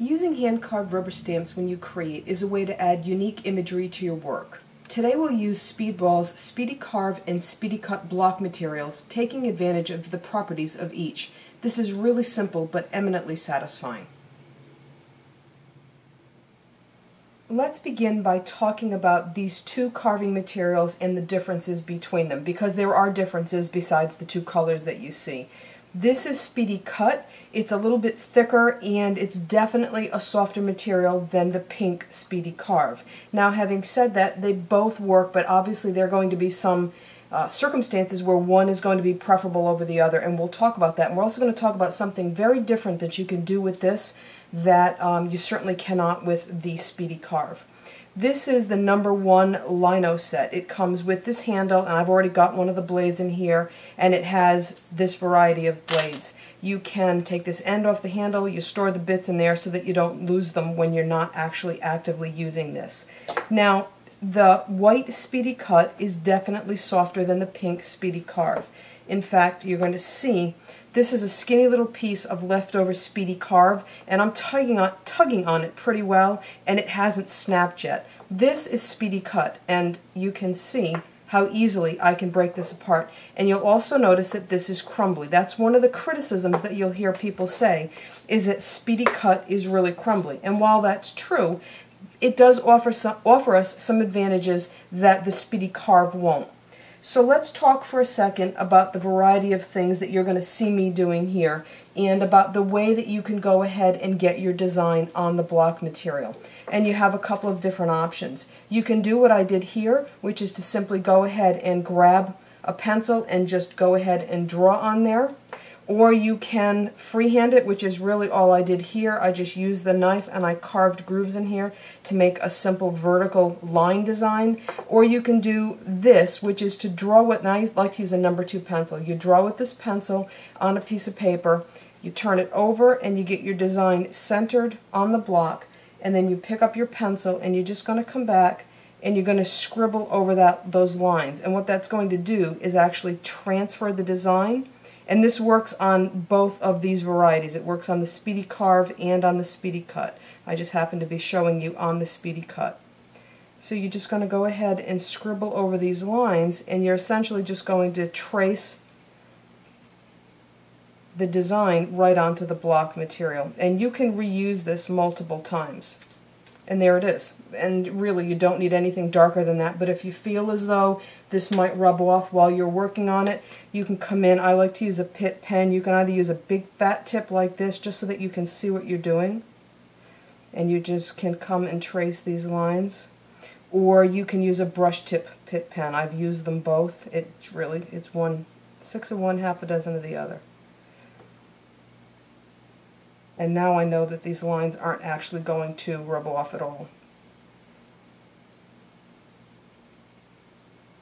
Using hand-carved rubber stamps when you create is a way to add unique imagery to your work. Today we'll use Speedball's Speedy Carve and Speedy Cut block materials, taking advantage of the properties of each. This is really simple but eminently satisfying. Let's begin by talking about these two carving materials and the differences between them, because there are differences besides the two colors that you see. This is Speedy Cut. It's a little bit thicker and it's definitely a softer material than the pink Speedy Carve. Now, having said that, they both work, but obviously there are going to be some circumstances where one is going to be preferable over the other, and we'll talk about that. And we're also going to talk about something very different that you can do with this that you certainly cannot with the Speedy Carve. This is the #1 lino set. It comes with this handle, and I've already got one of the blades in here, and it has this variety of blades. You can take this end off the handle, you store the bits in there so that you don't lose them when you're not actually actively using this. Now, the white Speedy Cut is definitely softer than the pink Speedy Carve. In fact, you're going to see this is a skinny little piece of leftover Speedy Carve, and I'm tugging on it pretty well, and it hasn't snapped yet. This is Speedy Cut, and you can see how easily I can break this apart. And you'll also notice that this is crumbly. That's one of the criticisms that you'll hear people say, is that Speedy Cut is really crumbly. And while that's true, it does offer us some advantages that the Speedy Carve won't. So let's talk for a second about the variety of things that you're going to see me doing here, and about the way that you can go ahead and get your design on the block material. And you have a couple of different options. You can do what I did here, which is to simply go ahead and grab a pencil and just go ahead and draw on there. Or you can freehand it, which is really all I did here. I just used the knife and I carved grooves in here to make a simple vertical line design. Or you can do this, which is to draw with, and I like to use a #2 pencil. You draw with this pencil on a piece of paper, you turn it over, and you get your design centered on the block, and then you pick up your pencil and you're just going to come back and you're going to scribble over those lines. And what that's going to do is actually transfer the design. And this works on both of these varieties. It works on the Speedy Carve and on the Speedy Cut. I just happen to be showing you on the Speedy Cut. So you're just going to go ahead and scribble over these lines, and you're essentially just going to trace the design right onto the block material. And you can reuse this multiple times. And there it is. And really, you don't need anything darker than that, but if you feel as though this might rub off while you're working on it, you can come in. I like to use a Pitt pen. You can either use a big fat tip like this, just so that you can see what you're doing, and you just can come and trace these lines. Or you can use a brush tip Pitt pen. I've used them both. It's 6 of one, half a dozen of the other. And now I know that these lines aren't actually going to rub off at all.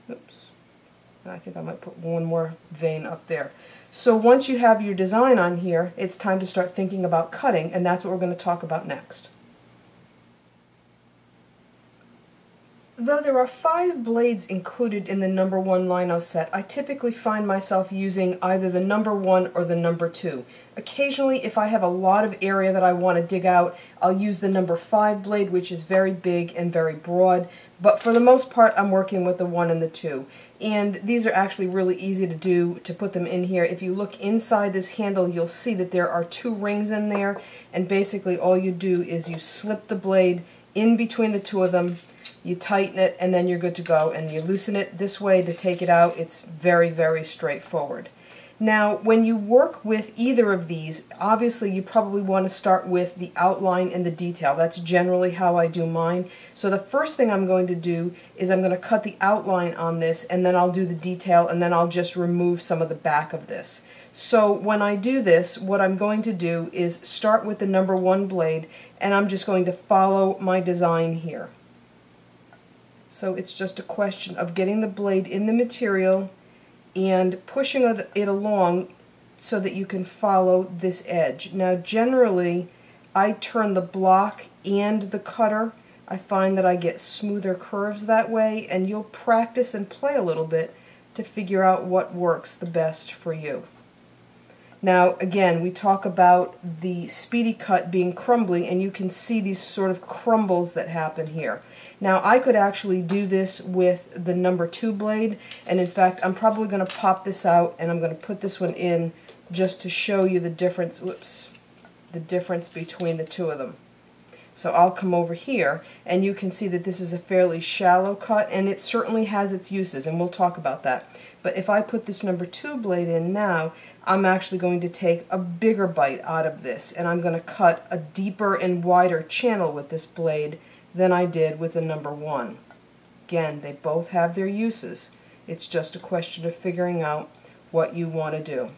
Oops. I think I might put one more vein up there. So once you have your design on here, it's time to start thinking about cutting, and that's what we're going to talk about next. Though there are 5 blades included in the #1 lino set, I typically find myself using either the #1 or the #2. Occasionally, if I have a lot of area that I want to dig out, I'll use the #5 blade, which is very big and very broad, but for the most part I'm working with the 1 and the 2. And these are actually really easy to do, to put them in here. If you look inside this handle, you'll see that there are 2 rings in there, and basically all you do is you slip the blade in between the 2 of them, you tighten it, and then you're good to go, and you loosen it this way to take it out. It's very, very straightforward. Now, when you work with either of these, obviously you probably want to start with the outline and the detail. That's generally how I do mine. So the first thing I'm going to do is I'm going to cut the outline on this, and then I'll do the detail, and then I'll just remove some of the back of this. So when I do this, what I'm going to do is start with the #1 blade, and I'm just going to follow my design here. So it's just a question of getting the blade in the material and pushing it along so that you can follow this edge. Now generally I turn the block and the cutter. I find that I get smoother curves that way, and you'll practice and play a little bit to figure out what works the best for you. Now, again, we talk about the Speedy Cut being crumbly, and you can see these sort of crumbles that happen here. Now, I could actually do this with the number 2 blade, and in fact, I'm probably going to pop this out, and I'm going to put this one in just to show you the difference, the difference between the two of them. So I'll come over here, and you can see that this is a fairly shallow cut, and it certainly has its uses, and we'll talk about that. But if I put this number 2 blade in now, I'm actually going to take a bigger bite out of this, and I'm going to cut a deeper and wider channel with this blade than I did with the number 1. Again, they both have their uses. It's just a question of figuring out what you want to do.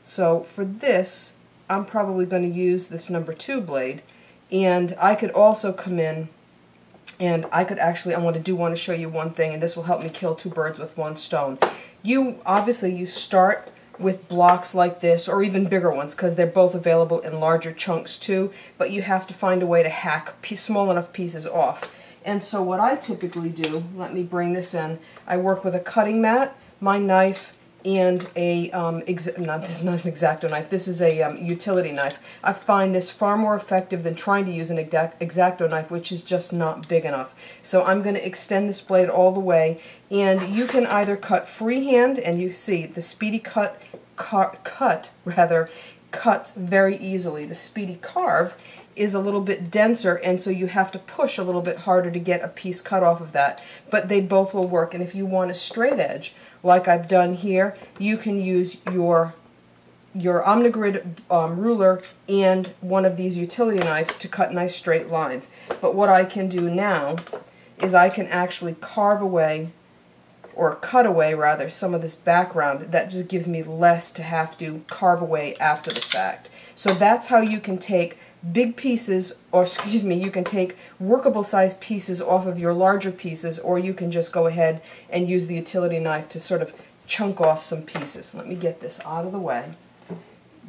So for this, I'm probably going to use this number 2 blade, and I could also come in and I could actually, I want to show you one thing, and this will help me kill 2 birds with 1 stone. Obviously you start with blocks like this, or even bigger ones, because they're both available in larger chunks too, but you have to find a way to hack small enough pieces off. And so what I typically do, let me bring this in, I work with a cutting mat, my knife, and a, this is not an X-Acto knife, this is a utility knife. I find this far more effective than trying to use an X-Acto knife, which is just not big enough. So I'm going to extend this blade all the way, and you can either cut freehand, and you see the Speedy Cut cuts very easily. The Speedy Carve is a little bit denser, and so you have to push a little bit harder to get a piece cut off of that. But they both will work, and if you want a straight edge, like I've done here, you can use your Omnigrid ruler and one of these utility knives to cut nice straight lines. But what I can do now is I can actually carve away, or cut away rather, some of this background. That just gives me less to have to carve away after the fact. So that's how you can take big pieces, or excuse me, you can take workable sized pieces off of your larger pieces, or you can just go ahead and use the utility knife to sort of chunk off some pieces. Let me get this out of the way,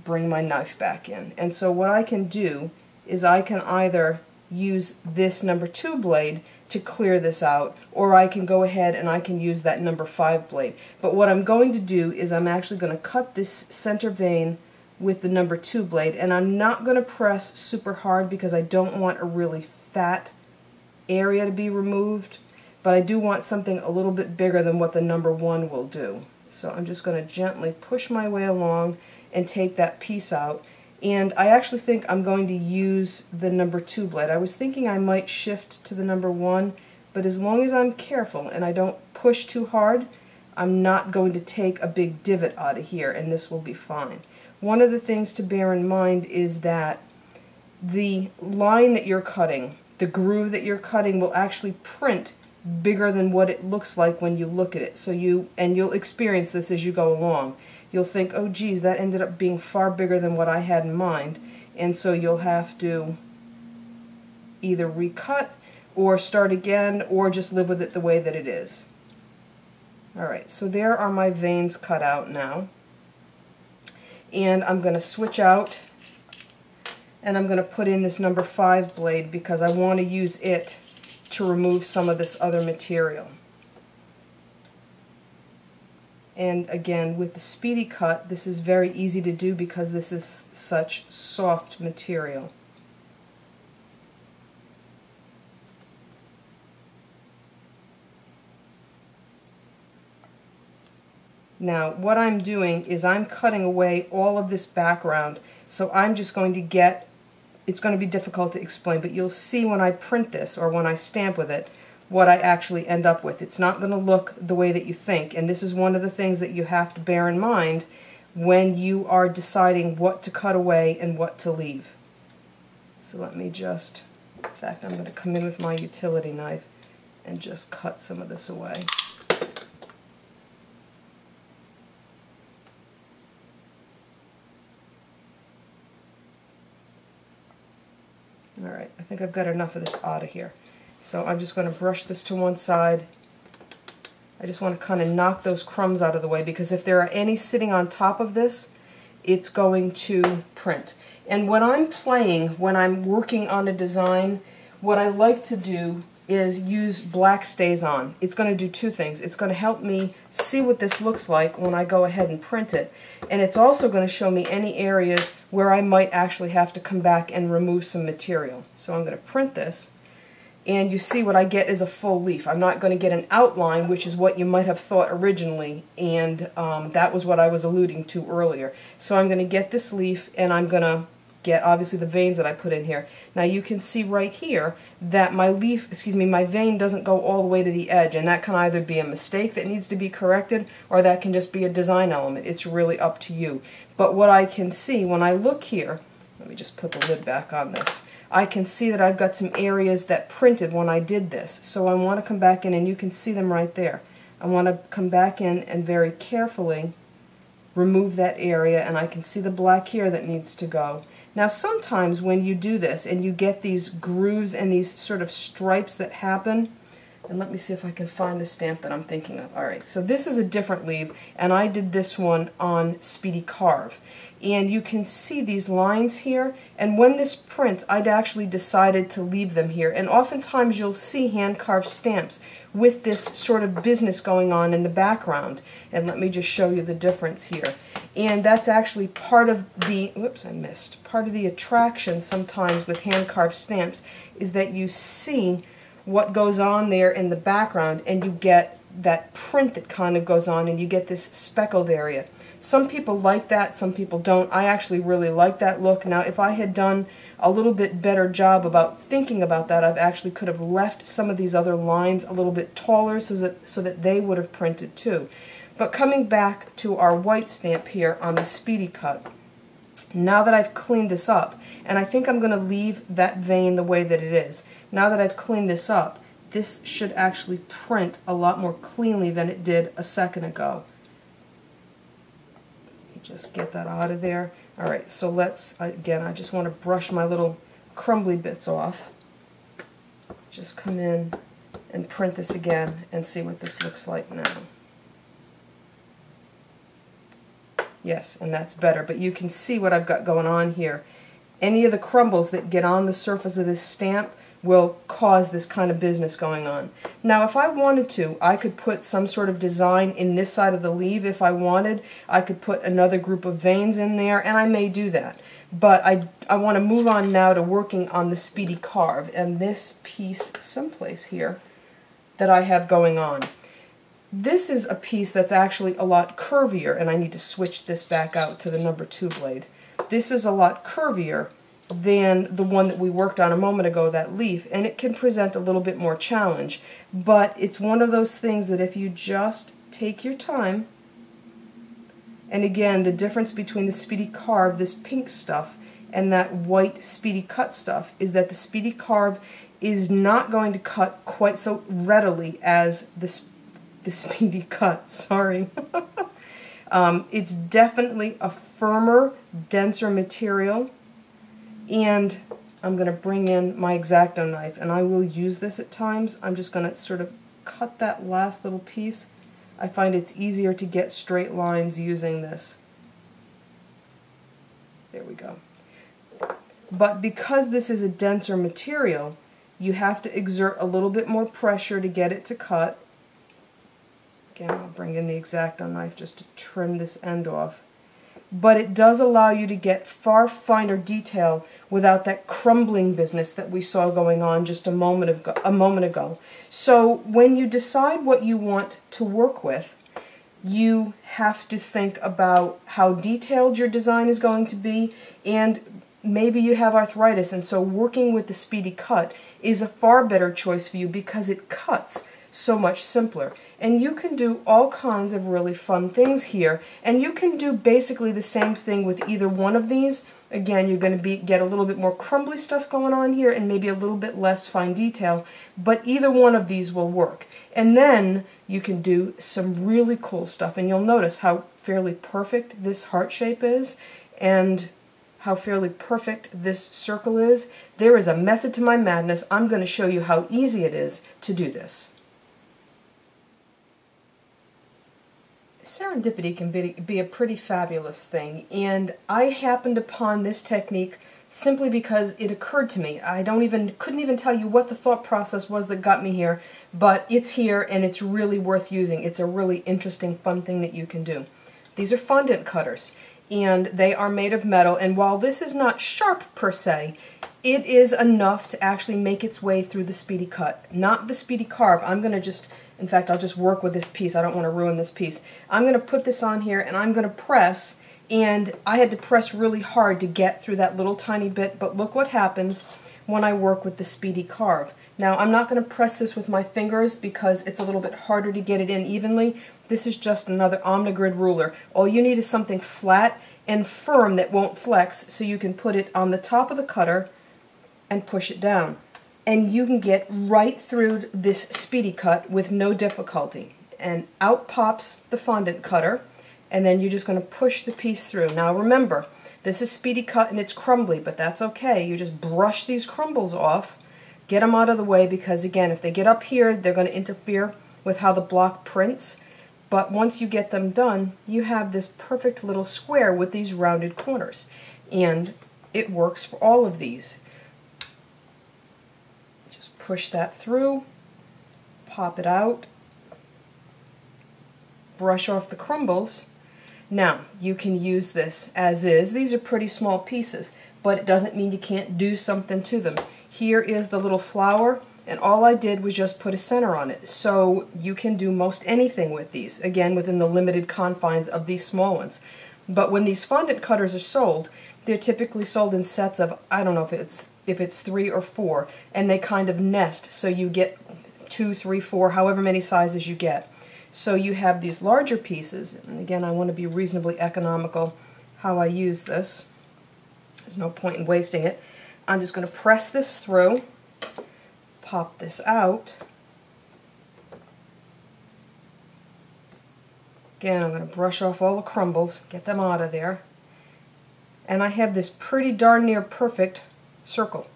bring my knife back in. And so what I can do is I can either use this number 2 blade to clear this out, or I can go ahead and I can use that number 5 blade. But what I'm going to do is I'm actually going to cut this center vein with the number 2 blade, and I'm not going to press super hard because I don't want a really fat area to be removed, but I do want something a little bit bigger than what the number 1 will do. So I'm just going to gently push my way along and take that piece out, and I actually think I'm going to use the number 2 blade. I was thinking I might shift to the number 1, but as long as I'm careful and I don't push too hard, I'm not going to take a big divot out of here, and this will be fine. One of the things to bear in mind is that the line that you're cutting, the groove that you're cutting, will actually print bigger than what it looks like when you look at it. So you'll experience this as you go along. You'll think, oh geez, that ended up being far bigger than what I had in mind, and so you'll have to either recut or start again, or just live with it the way that it is. Alright, so there are my veins cut out now. And I'm going to switch out, and I'm going to put in this number 5 blade because I want to use it to remove some of this other material. And again, with the Speedy Cut, this is very easy to do because this is such soft material. Now, what I'm doing is I'm cutting away all of this background, so I'm just going to get, it's going to be difficult to explain, but you'll see when I print this, or when I stamp with it, what I actually end up with. It's not going to look the way that you think, and this is one of the things that you have to bear in mind when you are deciding what to cut away and what to leave. So let me just, in fact, I'm going to come in with my utility knife and just cut some of this away. Alright, I think I've got enough of this out of here. So I'm just going to brush this to one side. I just want to kind of knock those crumbs out of the way, because if there are any sitting on top of this, it's going to print. And when I'm playing, when I'm working on a design, what I like to do is use Black Stays On. It's going to do two things. It's going to help me see what this looks like when I go ahead and print it, and it's also going to show me any areas where I might actually have to come back and remove some material. So I'm going to print this, and you see what I get is a full leaf. I'm not going to get an outline, which is what you might have thought originally, and that was what I was alluding to earlier. So I'm going to get this leaf, and I'm going to get obviously the veins that I put in here. Now you can see right here that my my vein doesn't go all the way to the edge, and that can either be a mistake that needs to be corrected, or that can just be a design element. It's really up to you. But what I can see when I look here, let me just put the lid back on this, I can see that I've got some areas that printed when I did this. So I want to come back in, and you can see them right there. I want to come back in and very carefully remove that area, and I can see the black here that needs to go. Now sometimes when you do this and you get these grooves and these sort of stripes that happen, and let me see if I can find the stamp that I'm thinking of. Alright, so this is a different leaf, and I did this one on Speedy Carve. And you can see these lines here, and when this prints, I'd actually decided to leave them here. And oftentimes you'll see hand-carved stamps with this sort of business going on in the background. And let me just show you the difference here. And that's actually part of the, part of the attraction sometimes with hand-carved stamps is that you see what goes on there in the background, and you get that print that kind of goes on, and you get this speckled area. Some people like that, some people don't. I actually really like that look. Now, if I had done a little bit better job about thinking about that, I actually could have left some of these other lines a little bit taller so that they would have printed too. But coming back to our white stamp here on the Speedy Cut, now that I've cleaned this up, and I think I'm going to leave that vein the way that it is. Now that I've cleaned this up, this should actually print a lot more cleanly than it did a second ago. Just get that out of there. Alright, so let's, again, I just want to brush my little crumbly bits off. Just come in and print this again and see what this looks like now. Yes, and that's better, but you can see what I've got going on here. Any of the crumbles that get on the surface of this stamp will cause this kind of business going on. Now, if I wanted to, I could put some sort of design in this side of the leaf if I wanted. I could put another group of veins in there, and I may do that. But I want to move on now to working on the Speedy Carve, and this piece someplace here that I have going on. This is a piece that's actually a lot curvier, and I need to switch this back out to the number 2 blade. This is a lot curvier than the one that we worked on a moment ago, that leaf, and it can present a little bit more challenge. But it's one of those things that if you just take your time, and again, the difference between the Speedy Carve, this pink stuff, and that white Speedy Cut stuff is that the Speedy Carve is not going to cut quite so readily as the Speedy Cut, sorry. It's definitely a firmer, denser material. And I'm going to bring in my X-Acto knife, and I will use this at times. I'm just going to sort of cut that last little piece. I find it's easier to get straight lines using this. There we go. But because this is a denser material, you have to exert a little bit more pressure to get it to cut. Again, I'll bring in the X-Acto knife just to trim this end off. But it does allow you to get far finer detail without that crumbling business that we saw going on just a moment ago. So when you decide what you want to work with, you have to think about how detailed your design is going to be, and maybe you have arthritis, and so working with the Speedy Cut is a far better choice for you because it cuts so much simpler. And you can do all kinds of really fun things here, and you can do basically the same thing with either one of these. Again, you're going to get a little bit more crumbly stuff going on here and maybe a little bit less fine detail, but either one of these will work. And then you can do some really cool stuff, and you'll notice how fairly perfect this heart shape is and how fairly perfect this circle is. There is a method to my madness. I'm going to show you how easy it is to do this. Serendipity can be a pretty fabulous thing, and I happened upon this technique simply because it occurred to me. I couldn't even tell you what the thought process was that got me here, but it's here and it's really worth using. It's a really interesting, fun thing that you can do. These are fondant cutters, and they are made of metal, and while this is not sharp per se, it is enough to actually make its way through the Speedy Cut, not the Speedy Carve. I'm going to just, in fact, I'll just work with this piece. I don't want to ruin this piece. I'm going to put this on here and I'm going to press, and I had to press really hard to get through that little tiny bit, but look what happens when I work with the Speedy Carve. Now, I'm not going to press this with my fingers because it's a little bit harder to get it in evenly. This is just another Omnigrid ruler. All you need is something flat and firm that won't flex, so you can put it on the top of the cutter and push it down. And you can get right through this Speedy Cut with no difficulty. And out pops the fondant cutter, and then you're just going to push the piece through. Now remember, this is Speedy Cut and it's crumbly, but that's okay. You just brush these crumbles off, get them out of the way, because again, if they get up here, they're going to interfere with how the block prints. But once you get them done, you have this perfect little square with these rounded corners. And it works for all of these. Just push that through, pop it out, brush off the crumbles. Now, you can use this as is. These are pretty small pieces, but it doesn't mean you can't do something to them. Here is the little flower, and all I did was just put a center on it. So you can do most anything with these, again, within the limited confines of these small ones. But when these fondant cutters are sold, they're typically sold in sets of, I don't know if it's 3 or 4, and they kind of nest, so you get 2, 3, 4, however many sizes you get. So you have these larger pieces, and again, I want to be reasonably economical how I use this. There's no point in wasting it. I'm just going to press this through, pop this out. Again, I'm going to brush off all the crumbles, get them out of there. And I have this pretty darn near perfect circle.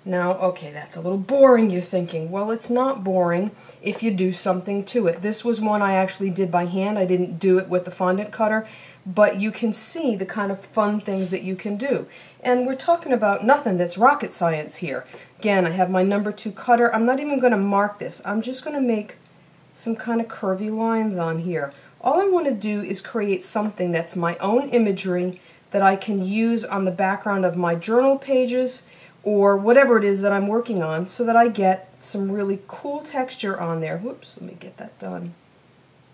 Now, okay, that's a little boring, you're thinking. Well, it's not boring if you do something to it. This was one I actually did by hand. I didn't do it with the fondant cutter, but you can see the kind of fun things that you can do. And we're talking about nothing that's rocket science here. Again, I have my number 2 cutter. I'm not even going to mark this. I'm just going to make some kind of curvy lines on here. All I want to do is create something that's my own imagery that I can use on the background of my journal pages or whatever it is that I'm working on, so that I get some really cool texture on there. Whoops, let me get that done.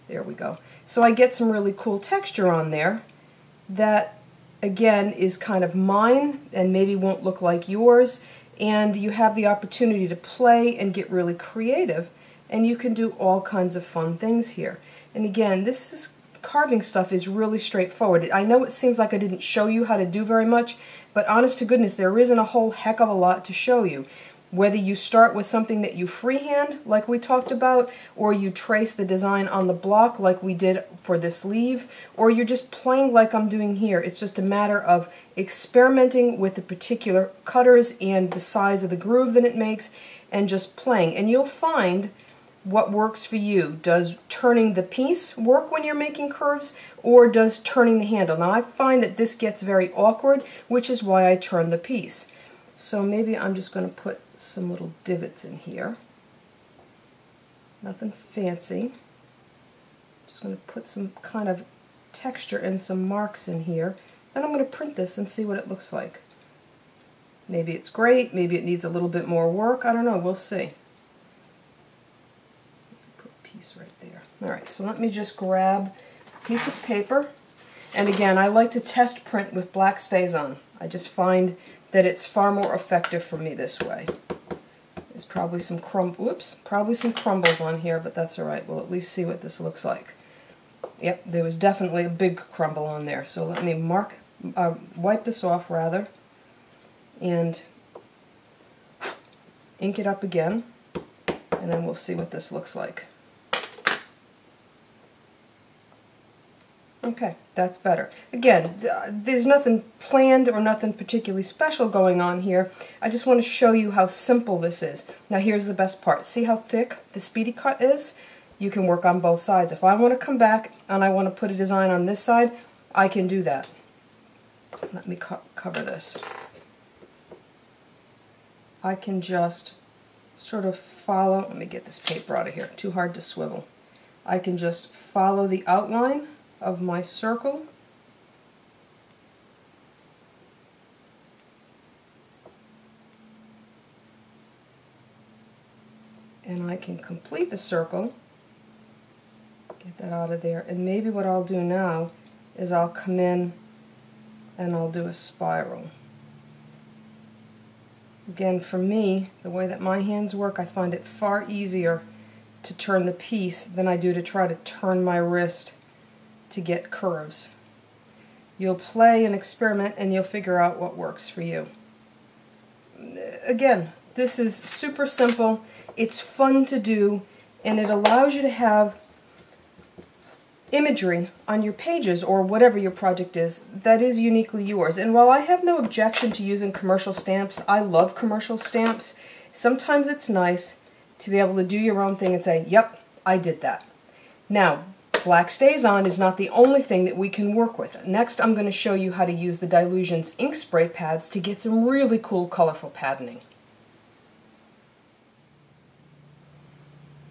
There we go. So I get some really cool texture on there that, again, is kind of mine and maybe won't look like yours, and you have the opportunity to play and get really creative, and you can do all kinds of fun things here. And again, carving stuff is really straightforward. I know it seems like I didn't show you how to do very much, but honest to goodness, there isn't a whole heck of a lot to show you. Whether you start with something that you freehand, like we talked about, or you trace the design on the block like we did for this sleeve, or you're just playing like I'm doing here. It's just a matter of experimenting with the particular cutters and the size of the groove that it makes, and just playing. And you'll find what works for you. Does turning the piece work when you're making curves, or does turning the handle? Now I find that this gets very awkward, which is why I turn the piece. So maybe I'm just going to put some little divots in here. Nothing fancy. Just going to put some kind of texture and some marks in here. Then I'm going to print this and see what it looks like. Maybe it's great, maybe it needs a little bit more work, I don't know, we'll see. Right there. Alright, so let me just grab a piece of paper, and again, I like to test print with black StazOn. I just find that it's far more effective for me this way. There's probably some crumbles on here, but that's alright. We'll at least see what this looks like. Yep, there was definitely a big crumble on there, so let me wipe this off rather, and ink it up again, and then we'll see what this looks like. Okay, that's better. Again, there's nothing planned or nothing particularly special going on here. I just want to show you how simple this is. Now here's the best part. See how thick the Speedy Cut is? You can work on both sides. If I want to come back and I want to put a design on this side, I can do that. Let me cover this. I can just sort of follow, let me get this paper out of here, too hard to swivel. I can just follow the outline of my circle. And I can complete the circle, get that out of there, and maybe what I'll do now is I'll come in and I'll do a spiral. Again, for me, the way that my hands work, I find it far easier to turn the piece than I do to try to turn my wrist to get curves. You'll play and experiment and you'll figure out what works for you. Again, this is super simple, it's fun to do, and it allows you to have imagery on your pages or whatever your project is that is uniquely yours. And while I have no objection to using commercial stamps, I love commercial stamps, sometimes it's nice to be able to do your own thing and say, yep, I did that. Now, Black Stays On is not the only thing that we can work with. Next, I'm going to show you how to use the Dylusions ink spray pads to get some really cool, colorful patterning.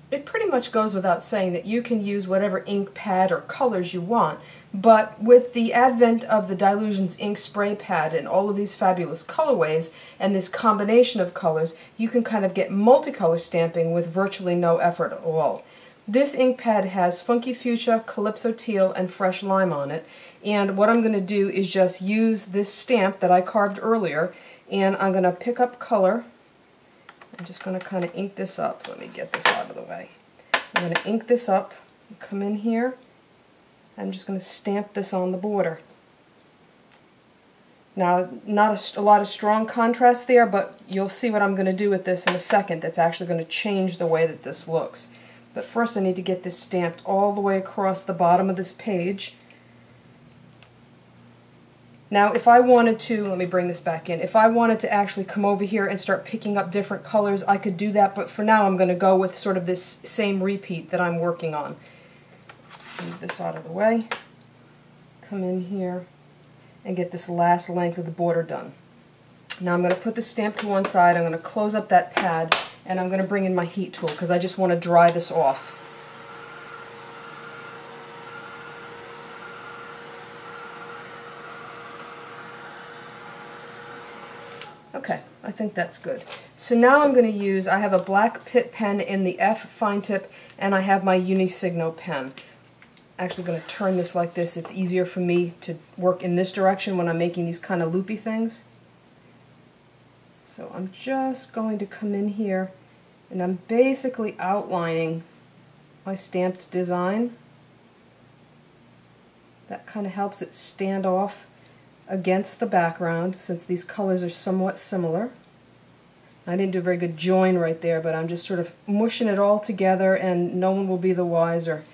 It pretty much goes without saying that you can use whatever ink pad or colors you want, but with the advent of the Dylusions ink spray pad and all of these fabulous colorways and this combination of colors, you can kind of get multicolor stamping with virtually no effort at all. This ink pad has Funky Fuchsia, Calypso Teal, and Fresh Lime on it, and what I'm going to do is just use this stamp that I carved earlier, and I'm going to pick up color. I'm just going to kind of ink this up. Let me get this out of the way. I'm going to ink this up, come in here, I'm just going to stamp this on the border. Now, not a lot of strong contrast there, but you'll see what I'm going to do with this in a second that's actually going to change the way that this looks. But first I need to get this stamped all the way across the bottom of this page. Now if I wanted to, let me bring this back in, if I wanted to actually come over here and start picking up different colors, I could do that, but for now I'm going to go with sort of this same repeat that I'm working on. Move this out of the way, come in here, and get this last length of the border done. Now I'm going to put the stamp to one side, I'm going to close up that pad, and I'm going to bring in my heat tool because I just want to dry this off. Okay, I think that's good. So now I'm going to use, I have a black Pitt pen in the F fine tip, and I have my Unisigno pen. Actually going to turn this like this. It's easier for me to work in this direction when I'm making these kind of loopy things. So I'm just going to come in here and I'm basically outlining my stamped design. That kind of helps it stand off against the background since these colors are somewhat similar. I didn't do a very good join right there, but I'm just sort of mushing it all together and no one will be the wiser.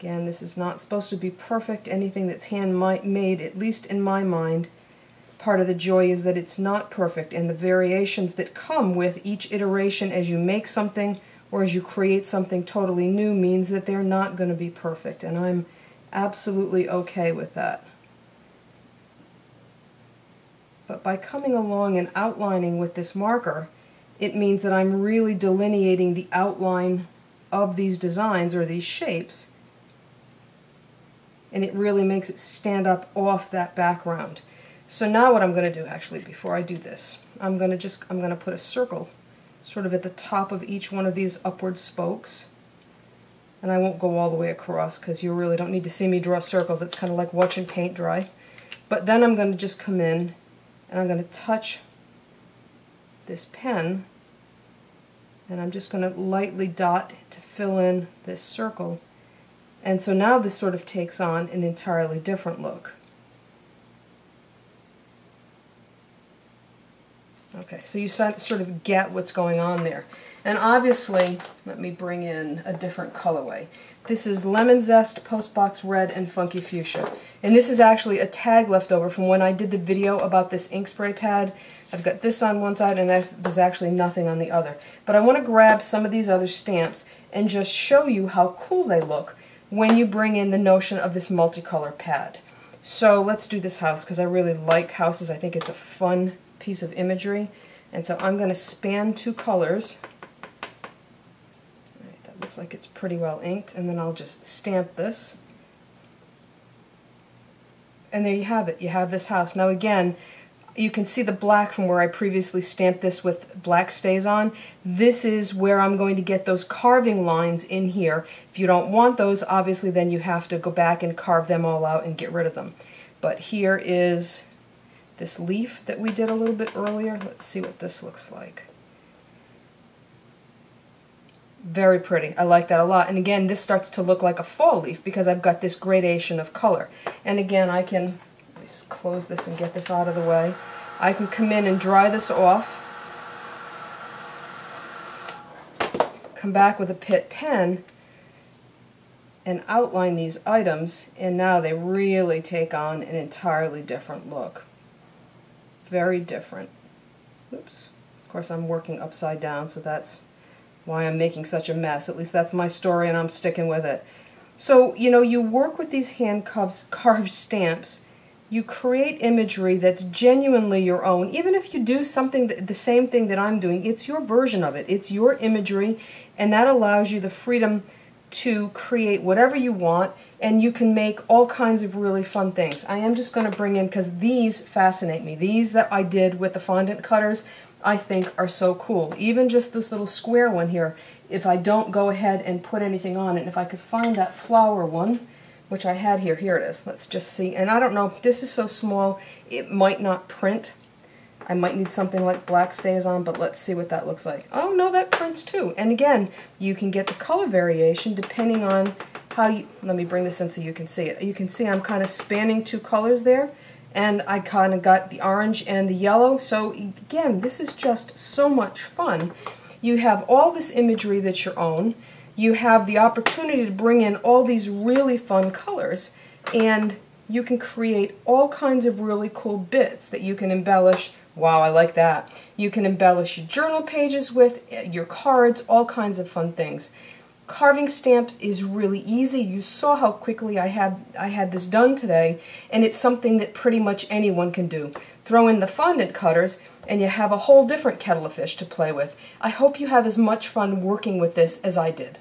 Again, this is not supposed to be perfect. Anything that's handmade, at least in my mind, part of the joy is that it's not perfect, and the variations that come with each iteration as you make something or as you create something totally new means that they're not going to be perfect, and I'm absolutely okay with that. But by coming along and outlining with this marker, it means that I'm really delineating the outline of these designs or these shapes, and it really makes it stand up off that background. So now what I'm going to do, actually, before I do this, I'm going to put a circle sort of at the top of each one of these upward spokes. And I won't go all the way across because you really don't need to see me draw circles. It's kind of like watching paint dry. But then I'm going to just come in and I'm going to touch this pen and I'm just going to lightly dot to fill in this circle. And so now this sort of takes on an entirely different look. Okay, so you sort of get what's going on there. And obviously, let me bring in a different colorway. This is Lemon Zest, Postbox Red, and Funky Fuchsia. And this is actually a tag left over from when I did the video about this ink spray pad. I've got this on one side and there's actually nothing on the other. But I want to grab some of these other stamps and just show you how cool they look when you bring in the notion of this multicolor pad. So let's do this house because I really like houses. I think it's a fun piece of imagery. And so I'm going to span two colors. All right, that looks like it's pretty well inked, and then I'll just stamp this. And there you have it. You have this house. Now again, you can see the black from where I previously stamped this with black stays on. This is where I'm going to get those carving lines in here. If you don't want those, obviously then you have to go back and carve them all out and get rid of them. But here is this leaf that we did a little bit earlier. Let's see what this looks like. Very pretty. I like that a lot. And again, this starts to look like a fall leaf because I've got this gradation of color. And again, I can just close this and get this out of the way. I can come in and dry this off. Come back with a Pitt pen and outline these items, and now they really take on an entirely different look. Very different. Oops. Of course, I'm working upside down, so that's why I'm making such a mess. At least that's my story, and I'm sticking with it. So, you know, you work with these hand carved stamps. You create imagery that's genuinely your own. Even if you do something, the same thing that I'm doing, it's your version of it. It's your imagery, and that allows you the freedom to create whatever you want, and you can make all kinds of really fun things. I am just going to bring in, because these fascinate me. These that I did with the fondant cutters, I think are so cool. Even just this little square one here, if I don't go ahead and put anything on it, and if I could find that flower one, which I had here, here it is. Let's just see. And I don't know, this is so small, it might not print. I might need something like black stays on, but let's see what that looks like. Oh no, that prints too. And again, you can get the color variation depending on how you, let me bring this in so you can see it. You can see I'm kind of spanning two colors there, and I kind of got the orange and the yellow. So again, this is just so much fun. You have all this imagery that's your own. You have the opportunity to bring in all these really fun colors, and you can create all kinds of really cool bits that you can embellish. Wow, I like that. You can embellish your journal pages with, your cards, all kinds of fun things. Carving stamps is really easy. You saw how quickly I had this done today, and it's something that pretty much anyone can do. Throw in the fondant cutters, and you have a whole different kettle of fish to play with. I hope you have as much fun working with this as I did.